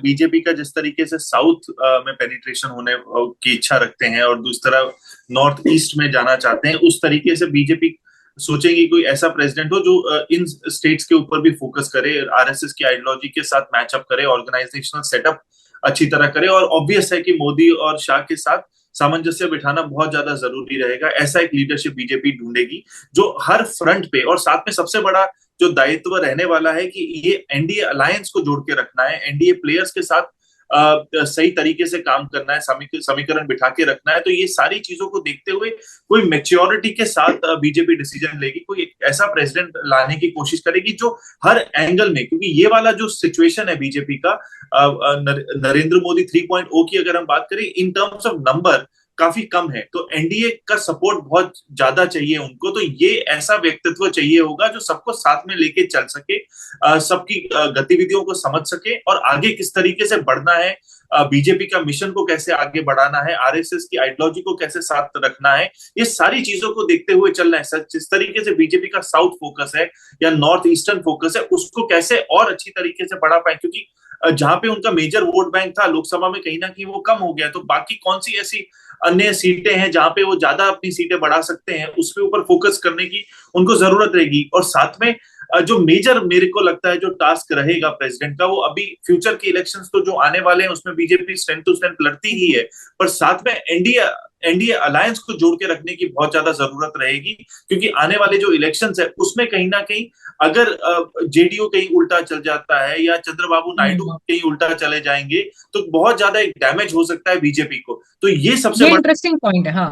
BJP का जिस तरीके से साउथ में पेनिट्रेशन होने की इच्छा रखते हैं और दूसरी तरफ नॉर्थ ईस्ट में जाना चाहते हैं, उस तरीके से बीजेपी सोचेंगे कोई ऐसा प्रेसिडेंट हो जो इन स्टेट्स के ऊपर भी फोकस करे, आरएसएस की आइडियोलॉजी के साथ मैचअप करे, ऑर्गेनाइजेशनल सेटअप अच्छी तरह करे। और ऑब्वियस है कि मोदी और शाह के साथ सामंजस्य बिठाना बहुत ज्यादा जरूरी रहेगा। ऐसा एक लीडरशिप बीजेपी ढूंढेगी जो हर फ्रंट पे, और साथ में सबसे बड़ा जो दायित्व रहने वाला है कि ये एनडीए अलायंस को जोड़ के रखना है, एनडीए प्लेयर्स के साथ सही तरीके से काम करना है, समीकरण बिठा के रखना है। तो ये सारी चीजों को देखते हुए कोई मैच्योरिटी के साथ बीजेपी डिसीजन लेगी, कोई ऐसा प्रेसिडेंट लाने की कोशिश करेगी जो हर एंगल में, क्योंकि ये वाला जो सिचुएशन है बीजेपी का, नरेंद्र मोदी 3.0 की अगर हम बात करें इन टर्म्स ऑफ नंबर काफी कम है, तो एनडीए का सपोर्ट बहुत ज्यादा चाहिए उनको। तो ये ऐसा व्यक्तित्व चाहिए होगा जो सबको साथ में लेके चल सके, सबकी गतिविधियों को समझ सके और आगे किस तरीके से बढ़ना है, बीजेपी का मिशन को कैसे आगे बढ़ाना है, आरएसएस की आइडियोलॉजी को कैसे साथ रखना है, ये सारी चीजों को देखते हुए चलना है। सच जिस तरीके से बीजेपी का साउथ फोकस है या नॉर्थ ईस्टर्न फोकस है, उसको कैसे और अच्छी तरीके से बढ़ा पाए, क्योंकि जहां पे उनका मेजर वोट बैंक था लोकसभा में, कहीं ना कहीं वो कम हो गया। तो बाकी कौन सी ऐसी अन्य सीटें हैं जहां पे वो ज्यादा अपनी सीटें बढ़ा सकते हैं, उसके ऊपर फोकस करने की उनको जरूरत रहेगी। और साथ में जो मेजर मेरे को लगता है जो टास्क रहेगा प्रेसिडेंट का, वो अभी फ्यूचर के इलेक्शंस तो जो आने वाले हैं उसमें बीजेपी स्ट्रेंथ टू स्ट्रेंथ लड़ती ही है, पर साथ में एनडीए एनडीए अलायंस को जोड़ के रखने की बहुत ज्यादा जरूरत रहेगी, क्योंकि आने वाले जो इलेक्शंस है उसमें कहीं ना कहीं अगर जेडीयू कहीं उल्टा चल जाता है या चंद्रबाबू नायडू हम्म। कहीं उल्टा चले जाएंगे, तो बहुत ज्यादा एक डैमेज हो सकता है बीजेपी को। तो ये सबसे ये बड़ा इंटरेस्टिंग पॉइंट है, हाँ।